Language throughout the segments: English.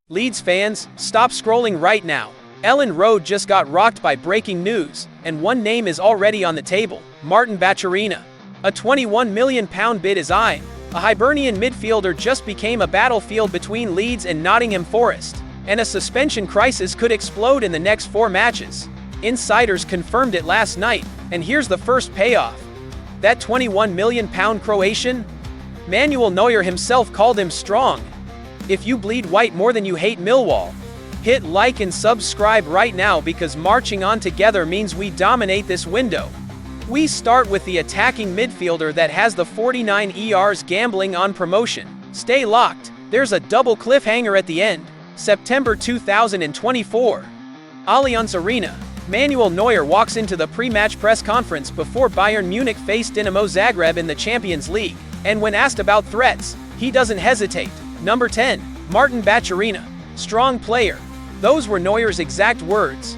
Leeds fans, stop scrolling right now. Elland Road just got rocked by breaking news, and one name is already on the table: Martin Baturina. A £21 million bid is eyeing. A Hibernian midfielder just became a battlefield between Leeds and Nottingham Forest, and a suspension crisis could explode in the next 4 matches. Insiders confirmed it last night, and here's the first payoff. That £21 million Croatian? Manuel Neuer himself called him strong. If you bleed white more than you hate Millwall, hit like and subscribe right now, because marching on together means we dominate this window. We start with the attacking midfielder that has the 49 ERs gambling on promotion. Stay locked, there's a double cliffhanger at the end. September 2024. Allianz Arena. Manuel Neuer walks into the pre-match press conference before Bayern Munich faced Dinamo Zagreb in the Champions League, and when asked about threats, he doesn't hesitate. Number 10. Martin Baturina. Strong player. Those were Neuer's exact words.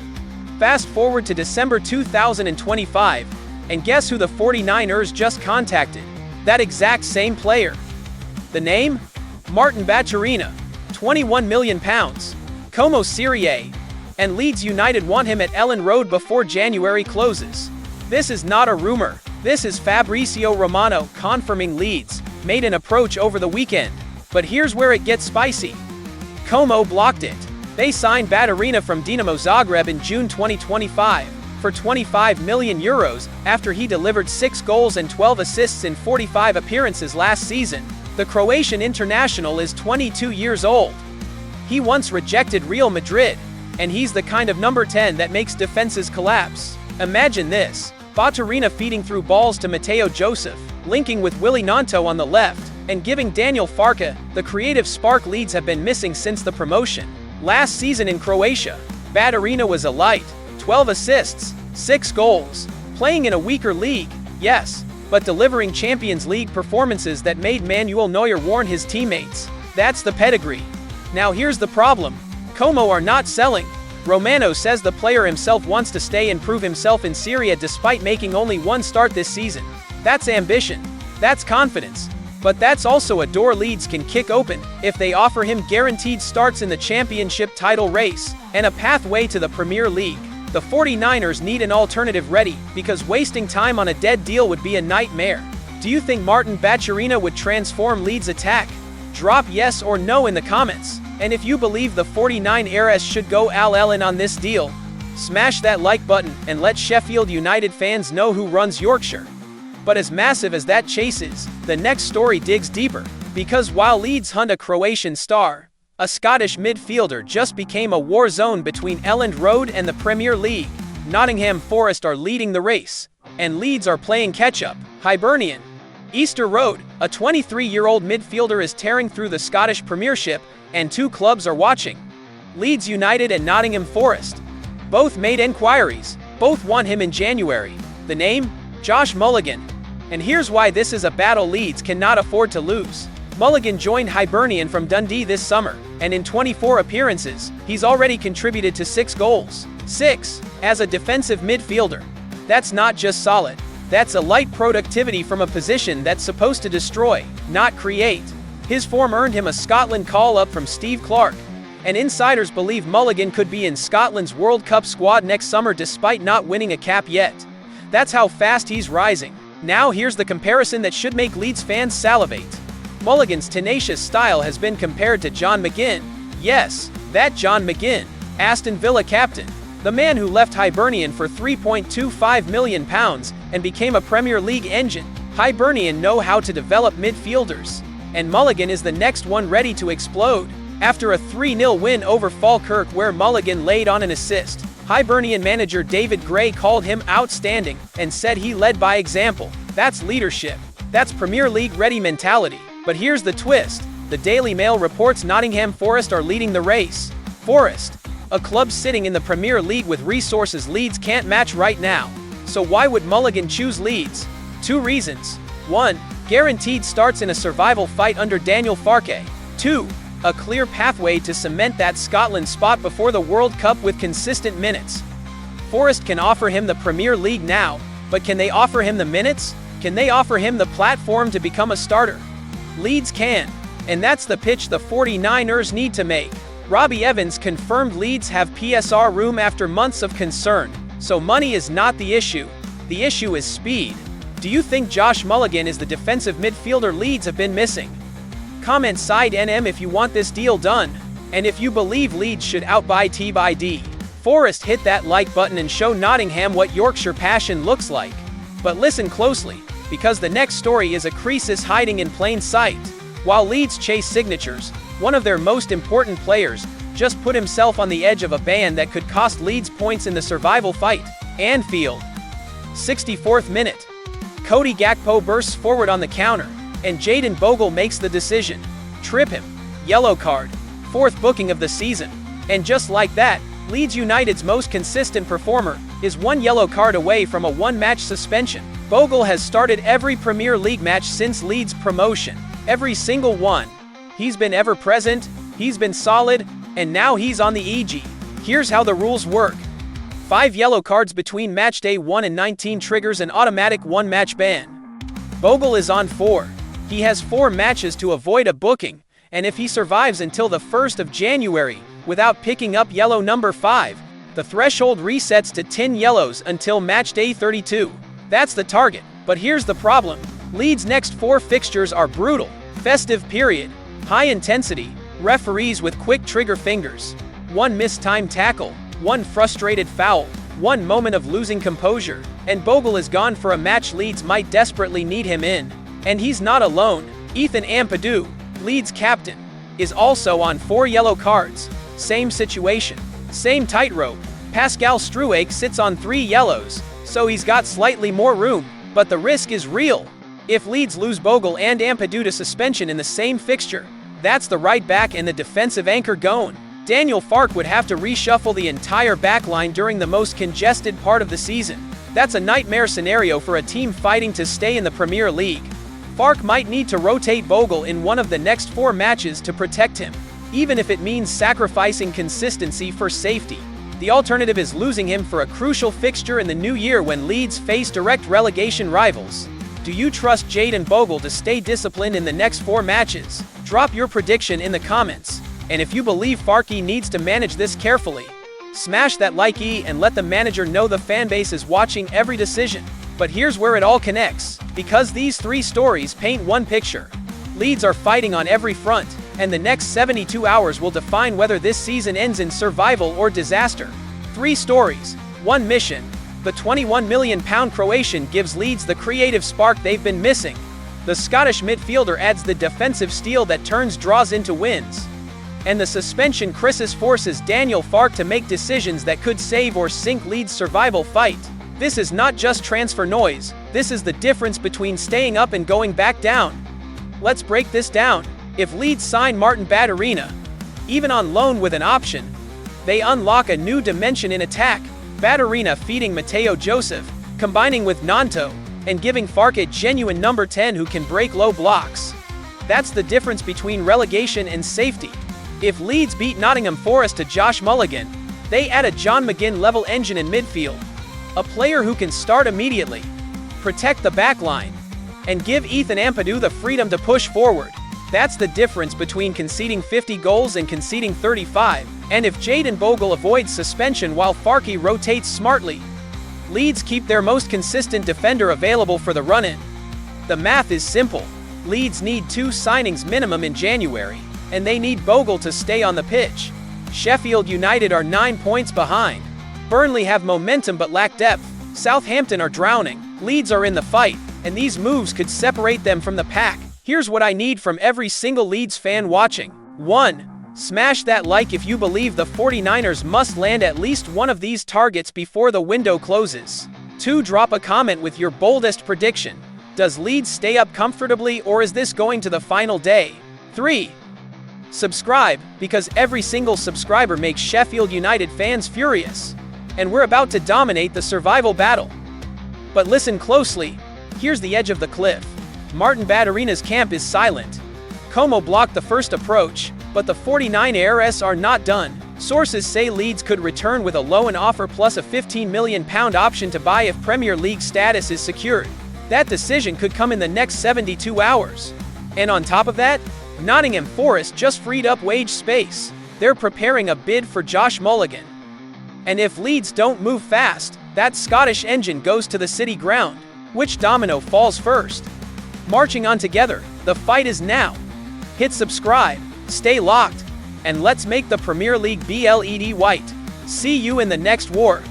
Fast forward to December 2025, and guess who the 49ers just contacted? That exact same player. The name? Martin Baturina. £21 million. Como Serie A. And Leeds United want him at Elland Road before January closes. This is not a rumor. This is Fabrizio Romano confirming Leeds made an approach over the weekend. But here's where it gets spicy. Como blocked it. They signed Baturina from Dinamo Zagreb in June 2025 for €25 million after he delivered 6 goals and 12 assists in 45 appearances last season. The Croatian international is 22 years old. He once rejected Real Madrid, and he's the kind of number 10 that makes defenses collapse. Imagine this: Baturina feeding through balls to Mateo Joseph, linking with Willy Gnonto on the left, and giving Daniel Farke the creative spark Leeds have been missing since the promotion. Last season in Croatia, Baturina was a light: 12 assists, 6 goals, playing in a weaker league, yes, but delivering Champions League performances that made Manuel Neuer warn his teammates. That's the pedigree. Now here's the problem. Como are not selling. Romano says the player himself wants to stay and prove himself in Serie A despite making only 1 start this season. That's ambition. That's confidence. But that's also a door Leeds can kick open if they offer him guaranteed starts in the championship title race and a pathway to the Premier League. The 49ers need an alternative ready, because wasting time on a dead deal would be a nightmare. Do you think Martin Baturina would transform Leeds' attack? Drop yes or no in the comments. And if you believe the 49ers should go all in on this deal, smash that like button and let Sheffield United fans know who runs Yorkshire. But as massive as that chase is, the next story digs deeper, because while Leeds hunt a Croatian star, a Scottish midfielder just became a war zone between Elland Road and the Premier League. Nottingham Forest are leading the race, and Leeds are playing catch-up. Hibernian. Easter Road, a 23-year-old midfielder, is tearing through the Scottish Premiership, and 2 clubs are watching: Leeds United and Nottingham Forest. Both made enquiries. Both want him in January. The name? Josh Mulligan. And here's why this is a battle Leeds cannot afford to lose. Mulligan joined Hibernian from Dundee this summer, and in 24 appearances, he's already contributed to 6 goals. 6. As a defensive midfielder. That's not just solid. That's a light productivity from a position that's supposed to destroy, not create. His form earned him a Scotland call-up from Steve Clarke, and insiders believe Mulligan could be in Scotland's World Cup squad next summer despite not winning a cap yet. That's how fast he's rising. Now here's the comparison that should make Leeds fans salivate. Mulligan's tenacious style has been compared to John McGinn. Yes, that John McGinn, Aston Villa captain, the man who left Hibernian for £3.25 million and became a Premier League engine. Hibernian know how to develop midfielders, and Mulligan is the next one ready to explode. After a 3-0 win over Falkirk where Mulligan laid on an assist, Hibernian manager David Gray called him outstanding and said he led by example. That's leadership. That's Premier League ready mentality. But here's the twist. The Daily Mail reports Nottingham Forest are leading the race. Forest, a club sitting in the Premier League with resources Leeds can't match right now. So why would Mulligan choose Leeds? 2 reasons. 1. Guaranteed starts in a survival fight under Daniel Farke. 2. A clear pathway to cement that Scotland spot before the World Cup with consistent minutes. Forest can offer him the Premier League now, but can they offer him the minutes? Can they offer him the platform to become a starter? Leeds can, and that's the pitch the 49ers need to make. Robbie Evans confirmed Leeds have PSR room after months of concern, so money is not the issue. The issue is speed. Do you think Josh Mulligan is the defensive midfielder Leeds have been missing? Comment side NM if you want this deal done, and if you believe Leeds should outbuy T by D. Forest, hit that like button and show Nottingham what Yorkshire passion looks like. But listen closely, because the next story is a crisis hiding in plain sight. While Leeds chase signatures, one of their most important players just put himself on the edge of a ban that could cost Leeds points in the survival fight. Anfield. 64th minute. Cody Gakpo bursts forward on the counter, and Jayden Bogle makes the decision. Trip him. Yellow card. 4th booking of the season. And just like that, Leeds United's most consistent performer is 1 yellow card away from a 1-match suspension. Bogle has started every Premier League match since Leeds' promotion. Every single one. He's been ever present, he's been solid, and now he's on the EG. Here's how the rules work. 5 yellow cards between matchday 1 and 19 triggers an automatic 1-match ban. Bogle is on 4. He has 4 matches to avoid a booking, and if he survives until the 1st of January without picking up yellow number 5, the threshold resets to 10 yellows until matchday 32. That's the target, but here's the problem. Leeds' next 4 fixtures are brutal. Festive period. High intensity. Referees with quick trigger fingers. 1 mistimed tackle. 1 frustrated foul. 1 moment of losing composure. And Bogle is gone for a match Leeds might desperately need him in. And he's not alone. Ethan Ampadu, Leeds captain, is also on 4 yellow cards. Same situation. Same tightrope. Pascal Struijk sits on 3 yellows, so he's got slightly more room, but the risk is real. If Leeds lose Bogle and Ampadu to suspension in the same fixture, that's the right back and the defensive anchor gone. Daniel Farke would have to reshuffle the entire backline during the most congested part of the season. That's a nightmare scenario for a team fighting to stay in the Premier League. Farke might need to rotate Bogle in one of the next 4 matches to protect him, even if it means sacrificing consistency for safety. The alternative is losing him for a crucial fixture in the new year when Leeds face direct relegation rivals. Do you trust Jayden Bogle to stay disciplined in the next 4 matches? Drop your prediction in the comments. And if you believe Farke needs to manage this carefully, smash that like and let the manager know the fanbase is watching every decision. But here's where it all connects, because these 3 stories paint one picture. Leeds are fighting on every front, and the next 72 hours will define whether this season ends in survival or disaster. 3 stories, 1 mission. The £21 million Croatian gives Leeds the creative spark they've been missing. The Scottish midfielder adds the defensive steel that turns draws into wins. And the suspension crisis forces Daniel Farke to make decisions that could save or sink Leeds' survival fight. This is not just transfer noise, this is the difference between staying up and going back down. Let's break this down. If Leeds sign Martin Batterina, even on loan with an option, they unlock a new dimension in attack. Batterina feeding Mateo Joseph, combining with Nanto, and giving Farke a genuine number 10 who can break low blocks. That's the difference between relegation and safety. If Leeds beat Nottingham Forest to Josh Mulligan, they add a John McGinn-level engine in midfield. A player who can start immediately, protect the backline, and give Ethan Ampadu the freedom to push forward. That's the difference between conceding 50 goals and conceding 35. And if Jayden Bogle avoids suspension while Farke rotates smartly, Leeds keep their most consistent defender available for the run-in. The math is simple. Leeds need 2 signings minimum in January, and they need Bogle to stay on the pitch. Sheffield United are 9 points behind. Burnley have momentum but lack depth. Southampton are drowning. Leeds are in the fight, and these moves could separate them from the pack. Here's what I need from every single Leeds fan watching. 1. Smash that like if you believe the 49ers must land at least one of these targets before the window closes. 2. Drop a comment with your boldest prediction. Does Leeds stay up comfortably, or is this going to the final day? 3. Subscribe, because every single subscriber makes Sheffield United fans furious. And we're about to dominate the survival battle. But listen closely, here's the edge of the cliff. Martin Batterina's camp is silent. Como blocked the first approach, but the 49ers are not done. Sources say Leeds could return with a loan offer plus a £15 million option to buy if Premier League status is secured. That decision could come in the next 72 hours. And on top of that, Nottingham Forest just freed up wage space. They're preparing a bid for Josh Mulligan. And if Leeds don't move fast, that Scottish engine goes to the City ground. Which domino falls first? Marching on together, the fight is now. Hit subscribe, stay locked, and let's make the Premier League bled white. See you in the next war.